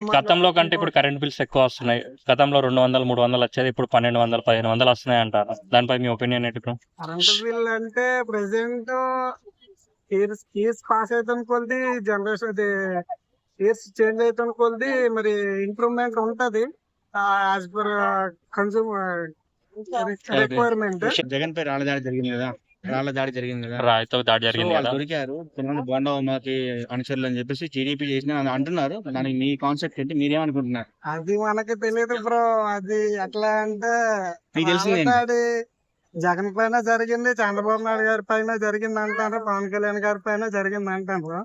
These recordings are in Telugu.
గతంలో కంటే ఇప్పుడు కరెంట్ బిల్స్ ఎక్కువ వస్తున్నాయి. గతంలో 200, 300 వచ్చేది ఇప్పుడు 1200, 1500 వస్తున్నాయి అంటారు. దానిపై మీ ఒపీనియన్ ఏంటి బ్రో? కరెంట్ బిల్ అంటే ప్రెసెంట్ ఇయర్స్ పాస్ అవుతాం కొద్ది జనరేషన్ అది ఇయర్స్ చేంజ్ అవుతాం కొద్ది మరి ఇంప్రూవ్మెంట్ ఉంటది as per consumer requirement. Jagan పై రాళ్ళ దాడి జరిగింది కదా, రాయితో దాడి సో జరిగింది వాళ్ళు కదా. దొరికారు కొంతమంది బోండా ఉమాకి అనుచరులు అని చెప్పేసి టీడీపీ చేసిన అంటున్నారు. దానికి మీ కాన్సెప్ట్ ఏంటి, మీరేమనుకుంటున్నారు? అది మనకి తెలియదు బ్రో. అది ఎట్లా అంటే మీకు తెలిసింది ఏంటి? దాడి జగన్ పైన జరిగింది, చంద్రబాబు నాయుడు గారి పైన జరిగింది అంటారు, పవన్ కళ్యాణ్ గారి పైన జరిగింది అంటారు.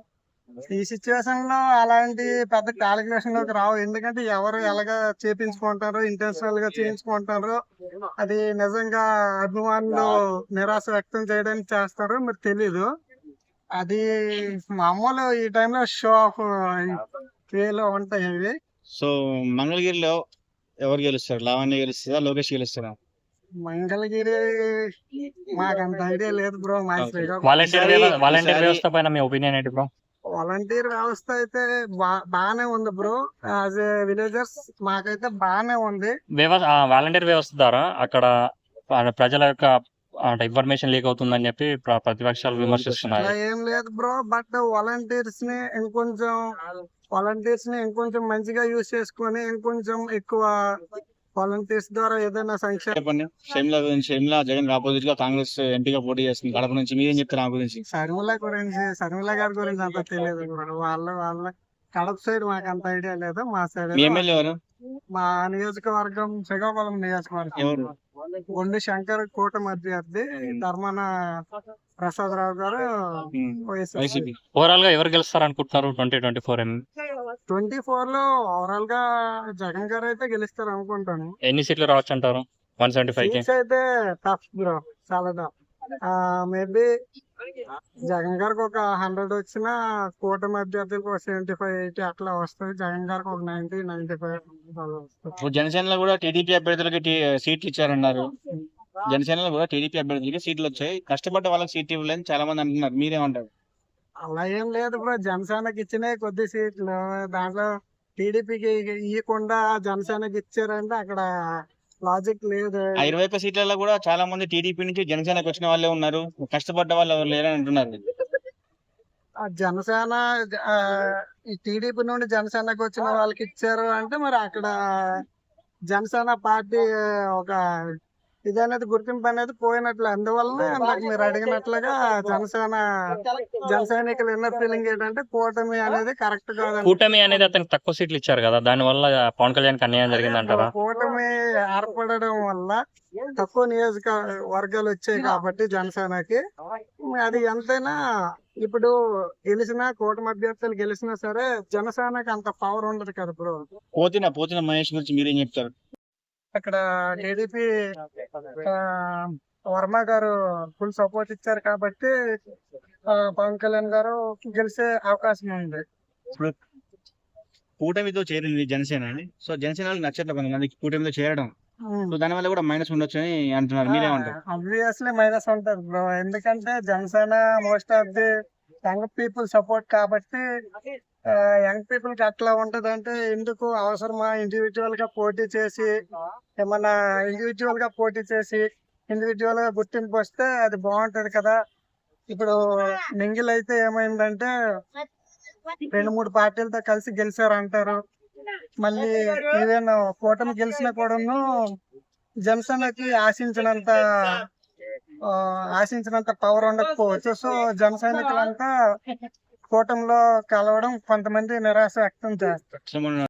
ఈ సిచ్యువేషన్ లో అలాంటి పెద్ద క్యాలిక్యులేషన్ లోకి రావు. ఎందుకంటే ఎవరు ఎలాగా చేపించుకుంటారో, ఇంటెన్షనల్ గా చేయించుకుంటారో, అది నిజంగా అభిమానులు నిరాశ వ్యక్తం చేయడానికి చేస్తారో మరి తెలీదు. అది మామూలు ఈ టైంలో షో ఆఫ్ వేలో ఉంటాయి ఇవి. సో మంగళగిరిలో ఎవరు గెలుస్తారు? లావణ్య గెలుస్తారా, లోకేష్ గెలుస్తారా? మంగళగిరి మాకంత ఐడియా లేదు బ్రో. మా వాలంటీర్ వ్యవస్థ పైన మీ ఒపీనియన్ ఏంటి బ్రో? వాలంటీర్ వ్యవస్థ అయితే బాగానే ఉంది బ్రో. యాజ్ ఏ విలేజర్స్ మాకైతే బాగానే ఉంది. వాలంటీర్ వ్యవస్థ ద్వారా అక్కడ ప్రజల యొక్క ఇన్ఫర్మేషన్ లీక్ అవుతుందని చెప్పి ప్రతిపక్షాలు విమర్శిస్తున్నాయి. అలా ఏం లేదు బ్రో. బట్ వాలంటీర్స్ ని ఇంకొంచెం మంచిగా యూజ్ చేసుకొని ఇంకొంచెం ఎక్కువ వాలంటీర్స్ ద్వారా ఏదైనా సంక్షేమ. చెప్పండి. షర్మిల జగన్ ఆపోజిట్ గా కాంగ్రెస్ ఎంపీగా పోటీ చేస్తుంది కడప నుంచి. మీరేం చెప్తారు ఆ గురించి? శర్మిల గారి గురించి అంత తెలియదు బ్రో. వాళ్ళ కడప సైడ్ మాకు అంత ఐడియా లేదు. మా సైడ్ మీ ఎమ్మెల్యే ఎవరు? మా నియోజకవర్గం శ్రీకాకుళం నియోజకవర్గం. ఎవరు? గుండె శంకర్ కూటమి అభ్యర్థి ధర్మాన ప్రసాదరావు గారు. వైసీపీ. ఓవరాల్ గా ఎవరు గెలుస్తారు అనుకుంటున్నారు 2024? 24 లో ఓవరాల్ గా జగన్ గారు అయితే గెలుస్తారు అనుకుంటాను. ఎన్ని సీట్లు రావచ్చు అంటారు? 175 కి సీట్స్ అయితే టఫ్ బ్రో, చాలా టఫ్. మేబీ జగన్ గారికి ఒక 100 వచ్చినా కూటమి అభ్యర్థులకు ఒక 75, 80 అట్లా వస్తుంది. జగన్ గారికి ఒక 90, 95 వస్తుంది. ఇప్పుడు జనసేనలో కూడా టీడీపీ అభ్యర్థులకి సీట్లు ఇచ్చారన్నారు. జనసేనలో కూడా టీడీపీ అభ్యర్థులకి సీట్లు వచ్చాయి, కష్టపడ్డ వాళ్ళకి సీట్లు ఇవ్వలేని చాలా మంది అంటున్నారు. మీరేమంటారు? అలా ఏం లేదు బ్రో. జనసేనకి ఇచ్చినాయి కొద్ది సీట్లు, దాంట్లో టీడీపీకి ఇవ్వకుండా జనసేనకి ఇచ్చారంటే అక్కడ లాజిక్ లేదు. 21 సీట్లలో కూడా చాలా మంది టీడీపీ నుంచి జనసేనకు వచ్చిన వాళ్ళే ఉన్నారు, కష్టపడ్డ వాళ్ళు ఎవరు లేరని అంటున్నారు. జనసేన ఈ టీడీపీ నుండి జనసేనకు వచ్చిన వాళ్ళకి ఇచ్చారు అంటే మరి అక్కడ జనసేన పార్టీ ఒక ఇదనేది గుర్తింపు అనేది పోయినట్లు. అందువల్ల నాకు మీరు అడిగినట్లుగా జన సైనికులు ఇన్నర్ ఫీలింగ్ ఏంటంటే కూటమి అనేది కరెక్ట్ కాదు. కూటమి అనేది అతనికి తక్కువ సీట్లు ఇచ్చారు కదా, దాని వల్ల పవన్ కళ్యాణ్ అన్యాయం జరిగింది అంటారా? కూటమి ఏర్పడడం వల్ల తక్కువ నియోజకవర్గాలు వచ్చాయి కాబట్టి జనసేనకి అది ఎంతైనా ఇప్పుడు గెలిచినా కూటమి అభ్యర్థులు గెలిచినా సరే జనసేనకి అంత పవర్ ఉండదు కదా బ్రో. పోతిన మహేష్ గురించి మీరేం చెప్తారు? అక్కడ టీడీపీ వర్మ గారు ఫుల్ సపోర్ట్ ఇచ్చారు కాబట్టి పవన్ కళ్యాణ్ గారు గెలిచే అవకాశం ఉంది. ఇప్పుడు కూటమితో చేరింది జనసేన అని. సో జనసేన నచ్చట్లేదు కొంతమందికి కూటమితో చేరడం. సో దాని వల్ల కూడా మైనస్ ఉండొచ్చు అని అంటున్నారు. మీరేమంటారు? ఆబ్వియస్లీ మైనస్ ఉంటది బ్రో. ఎందుకంటే Janasena most of the young people support కాబట్టి యంగ్ పీపుల్ కి అట్లా ఉంటది. అంటే ఎందుకు అవసరమా ఇండివిజువల్ గా పోటీ చేసి ఏమన్నా ఇండివిజువల్ గా గుర్తింపు వస్తే అది బాగుంటది కదా. ఇప్పుడు మింగిల్ అయితే ఏమైందంటే 2-3 పార్టీలతో కలిసి గెలిచారు అంటారు. మళ్ళీ ఈవెన్ కూటమి గెలిచినా కూడాను జనసేనకి ఆశించినంత పవర్ ఉండకపోవచ్చు. సో జన సైనికులంతా కూటమిలో కలవడం కొంతమంది నిరాశ వ్యక్తం చేస్తారు.